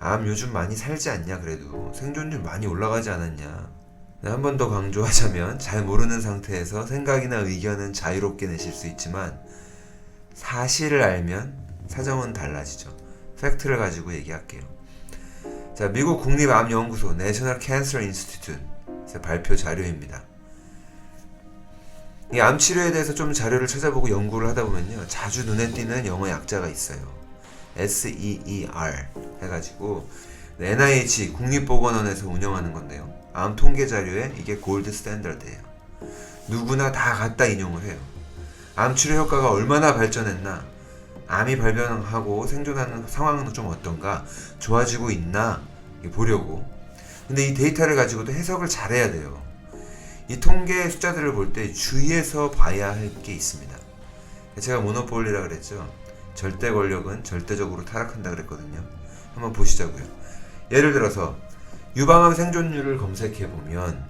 암 요즘 많이 살지 않냐? 그래도 생존율 많이 올라가지 않았냐? 한 번 더 강조하자면 잘 모르는 상태에서 생각이나 의견은 자유롭게 내실 수 있지만 사실을 알면 사정은 달라지죠. 팩트를 가지고 얘기할게요. 자, 미국 국립암연구소 내셔널 캔서 인스티튜트 발표 자료입니다. 이 암 치료에 대해서 좀 자료를 찾아보고 연구를 하다 보면요, 자주 눈에 띄는 영어 약자가 있어요. SEER 해가지고 NIH 국립보건원에서 운영하는 건데요. 암 통계 자료에 이게 골드 스탠더드예요. 누구나 다 갖다 인용을 해요. 암 치료 효과가 얼마나 발전했나, 암이 발병하고 생존하는 상황은 좀 어떤가, 좋아지고 있나 보려고. 근데 이 데이터를 가지고도 해석을 잘해야 돼요. 이 통계 숫자들을 볼 때 주의해서 봐야 할 게 있습니다. 제가 모노폴리라 그랬죠. 절대 권력은 절대적으로 타락한다 그랬거든요. 한번 보시자고요. 예를 들어서 유방암 생존율을 검색해보면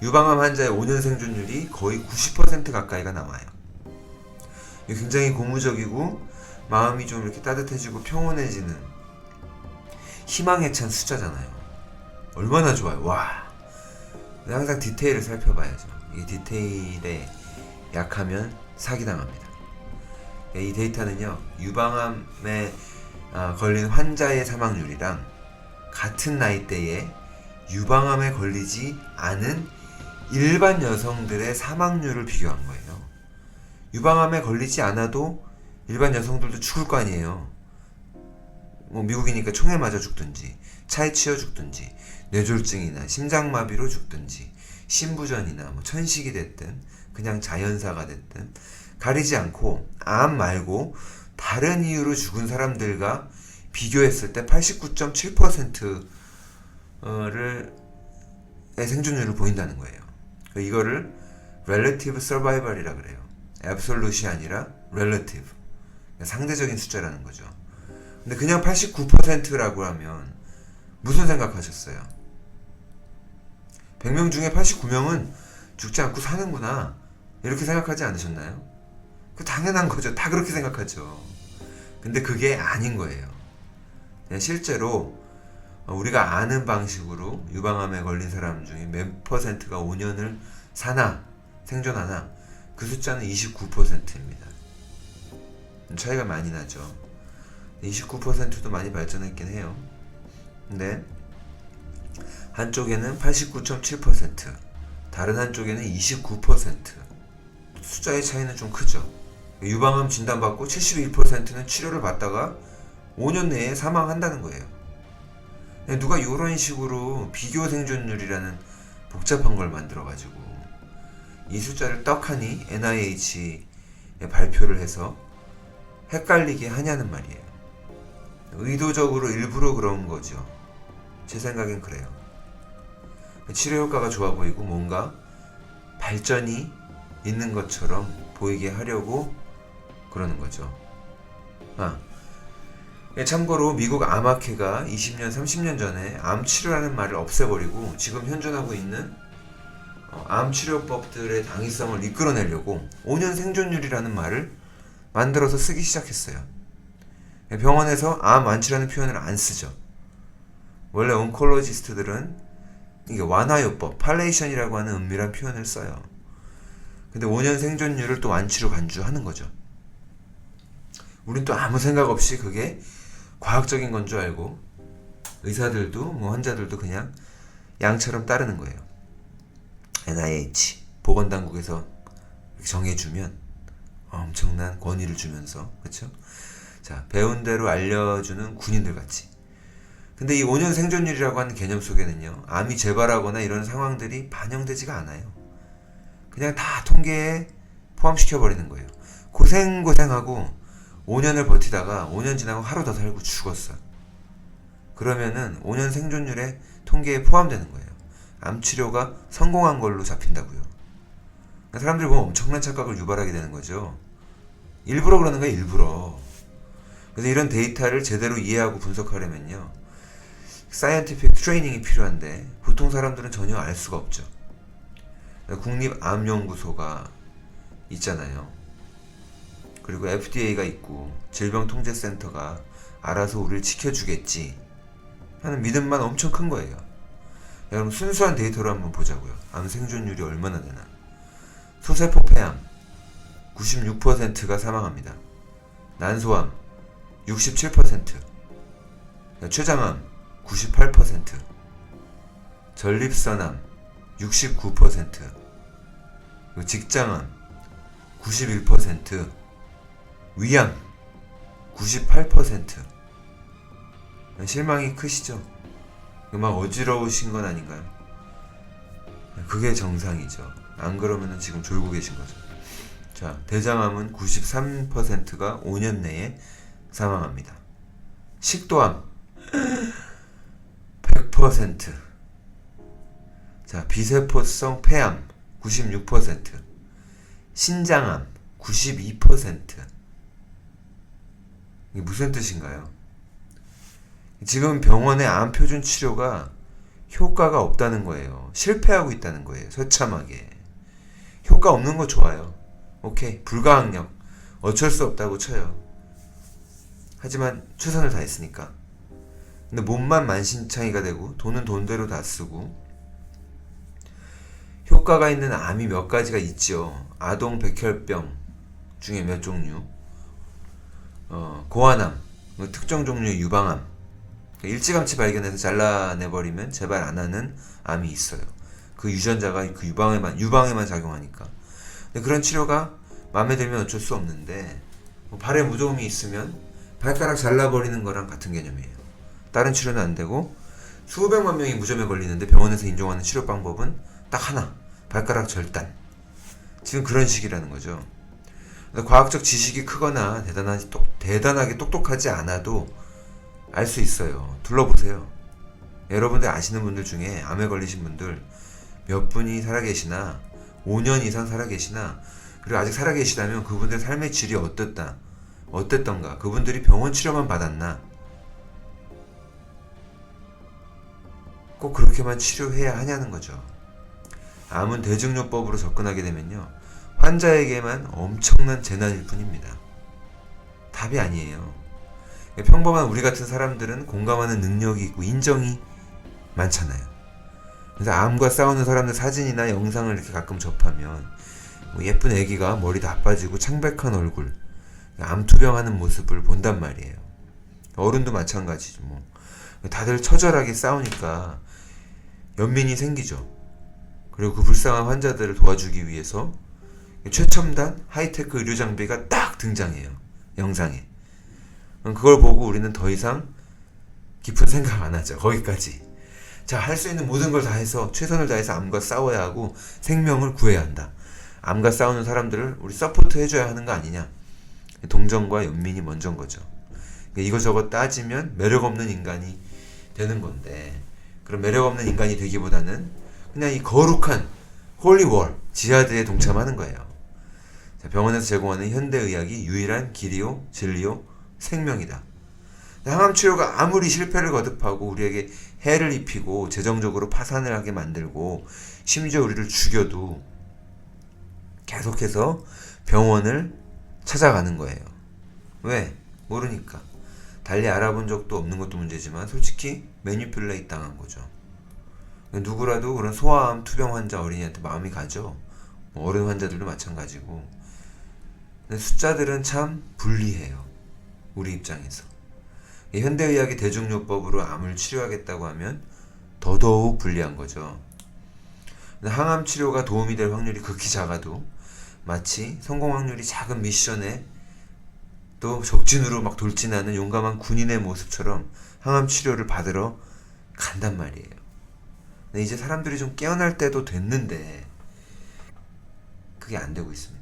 유방암 환자의 5년 생존율이 거의 90% 가까이가 나와요. 굉장히 고무적이고 마음이 좀 이렇게 따뜻해지고 평온해지는 희망에 찬 숫자잖아요. 얼마나 좋아요. 와. 항상 디테일을 살펴봐야죠. 이 디테일에 약하면 사기당합니다. 이 데이터는요, 유방암에 걸린 환자의 사망률이랑 같은 나이대에 유방암에 걸리지 않은 일반 여성들의 사망률을 비교한 거예요. 유방암에 걸리지 않아도 일반 여성들도 죽을 거 아니에요. 뭐 미국이니까 총에 맞아 죽든지, 차에 치여 죽든지, 뇌졸중이나 심장마비로 죽든지, 신부전이나 뭐 천식이 됐든 그냥 자연사가 됐든 가리지 않고 암 말고 다른 이유로 죽은 사람들과 비교했을 때 89.7%의 생존율을 보인다는 거예요. 이거를 relative survival이라 그래요. absolute이 아니라 relative, 상대적인 숫자라는 거죠. 근데 그냥 89%라고 하면 무슨 생각하셨어요? 100명 중에 89명은 죽지 않고 사는구나, 이렇게 생각하지 않으셨나요? 그 당연한 거죠. 다 그렇게 생각하죠. 근데 그게 아닌 거예요. 실제로 우리가 아는 방식으로 유방암에 걸린 사람 중에 몇 퍼센트가 5년을 사나 생존하나, 그 숫자는 29%입니다. 차이가 많이 나죠. 29%도 많이 발전했긴 해요. 근데 한쪽에는 89.7%, 다른 한쪽에는 29%. 숫자의 차이는 좀 크죠. 유방암 진단받고 71%는 치료를 받다가 5년 내에 사망한다는 거예요. 누가 이런 식으로 비교 생존율이라는 복잡한 걸 만들어가지고 이 숫자를 떡하니 NIH에 발표를 해서 헷갈리게 하냐는 말이에요. 의도적으로 일부러 그런 거죠. 제 생각엔 그래요. 치료 효과가 좋아 보이고 뭔가 발전이 있는 것처럼 보이게 하려고 그러는 거죠. 참고로 미국 암학회가 20년, 30년 전에 암 치료라는 말을 없애버리고 지금 현존하고 있는 암 치료법들의 당위성을 이끌어내려고 5년 생존율이라는 말을 만들어서 쓰기 시작했어요. 병원에서 암 완치라는 표현을 안 쓰죠. 원래 온콜로지스트들은 이게 완화요법, 팔레이션이라고 하는 은밀한 표현을 써요. 근데 5년 생존율을 또 완치로 간주하는 거죠. 우린 또 아무 생각 없이 그게 과학적인 건 줄 알고 의사들도 뭐 환자들도 그냥 양처럼 따르는 거예요. NIH 보건당국에서 정해주면 엄청난 권위를 주면서, 그렇죠? 자, 배운 대로 알려주는 군인들 같이. 근데 이 5년 생존율이라고 하는 개념 속에는요, 암이 재발하거나 이런 상황들이 반영되지가 않아요. 그냥 다 통계에 포함시켜버리는 거예요. 고생하고 5년을 버티다가 5년 지나고 하루 더 살고 죽었어. 그러면은 5년 생존율에 통계에 포함되는 거예요. 암 치료가 성공한 걸로 잡힌다고요. 사람들이 보면 엄청난 착각을 유발하게 되는 거죠. 일부러 그러는 거예요, 일부러. 그래서 이런 데이터를 제대로 이해하고 분석하려면요, 사이언티픽 트레이닝이 필요한데 보통 사람들은 전혀 알 수가 없죠. 국립암연구소가 있잖아요. 그리고 FDA가 있고 질병통제센터가 알아서 우리를 지켜주겠지. 하는 믿음만 엄청 큰 거예요. 여러분 순수한 데이터로 한번 보자고요. 암 생존율이 얼마나 되나. 소세포 폐암 96%가 사망합니다. 난소암 67%, 췌장암 98%, 전립선암 69%, 직장암 91%, 위암 98%. 실망이 크시죠? 막 어지러우신 건 아닌가요? 그게 정상이죠. 안 그러면 지금 졸고 계신 거죠. 자, 대장암은 93%가 5년 내에 사망합니다. 식도암 100%. 자, 비세포성 폐암 96%, 신장암 92%. 이게 무슨 뜻인가요? 지금 병원의 암 표준 치료가 효과가 없다는 거예요. 실패하고 있다는 거예요. 처참하게. 효과 없는 거 좋아요. 오케이. 불가항력. 어쩔 수 없다고 쳐요. 하지만 최선을 다했으니까. 근데 몸만 만신창이가 되고 돈은 돈대로 다 쓰고 효과가 있는 암이 몇 가지가 있죠. 아동 백혈병 중에 몇 종류, 고환암, 특정 종류의 유방암, 일찌감치 발견해서 잘라내버리면 재발 안 하는 암이 있어요. 그 유전자가 그 유방에만 작용하니까. 근데 그런 치료가 마음에 들면 어쩔 수 없는데, 발에 무좀이 있으면 발가락 잘라버리는 거랑 같은 개념이에요. 다른 치료는 안 되고 수백만 명이 무좀에 걸리는데 병원에서 인정하는 치료 방법은 딱 하나, 발가락 절단. 지금 그런 식이라는 거죠. 과학적 지식이 크거나 대단하게 똑똑하지 않아도 알 수 있어요. 둘러보세요. 여러분들 아시는 분들 중에 암에 걸리신 분들 몇 분이 살아계시나, 5년 이상 살아계시나, 그리고 아직 살아계시다면 그분들 삶의 질이 어땠던가, 그분들이 병원 치료만 받았나, 꼭 그렇게만 치료해야 하냐는 거죠. 암은 대증요법으로 접근하게 되면요, 환자에게만 엄청난 재난일 뿐입니다. 답이 아니에요. 평범한 우리 같은 사람들은 공감하는 능력이 있고 인정이 많잖아요. 그래서 암과 싸우는 사람들 사진이나 영상을 이렇게 가끔 접하면 예쁜 애기가 머리 다 빠지고 창백한 얼굴, 암투병하는 모습을 본단 말이에요. 어른도 마찬가지죠. 다들 처절하게 싸우니까 연민이 생기죠. 그리고 그 불쌍한 환자들을 도와주기 위해서 최첨단 하이테크 의료 장비가 딱 등장해요. 영상에. 그걸 보고 우리는 더 이상 깊은 생각 안 하죠. 거기까지. 자, 할 수 있는 모든 걸 다 해서 최선을 다해서 암과 싸워야 하고 생명을 구해야 한다. 암과 싸우는 사람들을 우리 서포트 해줘야 하는 거 아니냐. 동정과 연민이 먼저인 거죠. 이거저거 따지면 매력 없는 인간이 되는 건데, 그런 매력 없는 인간이 되기보다는 그냥 이 거룩한 홀리월 지하드에 동참하는 거예요. 자, 병원에서 제공하는 현대의학이 유일한 길이요, 진리요, 생명이다. 항암 치료가 아무리 실패를 거듭하고 우리에게 해를 입히고 재정적으로 파산을 하게 만들고 심지어 우리를 죽여도 계속해서 병원을 찾아가는 거예요. 왜? 모르니까. 달리 알아본 적도 없는 것도 문제지만 솔직히 매니플레이트 당한 거죠. 누구라도 그런 소아암 투병 환자 어린이한테 마음이 가죠. 어른 환자들도 마찬가지고. 근데 숫자들은 참 불리해요. 우리 입장에서. 현대의학의 대증요법으로 암을 치료하겠다고 하면 더더욱 불리한 거죠. 항암 치료가 도움이 될 확률이 극히 작아도 마치 성공 확률이 작은 미션에 또 적진으로 막 돌진하는 용감한 군인의 모습처럼 항암 치료를 받으러 간단 말이에요. 근데 이제 사람들이 좀 깨어날 때도 됐는데 그게 안 되고 있습니다.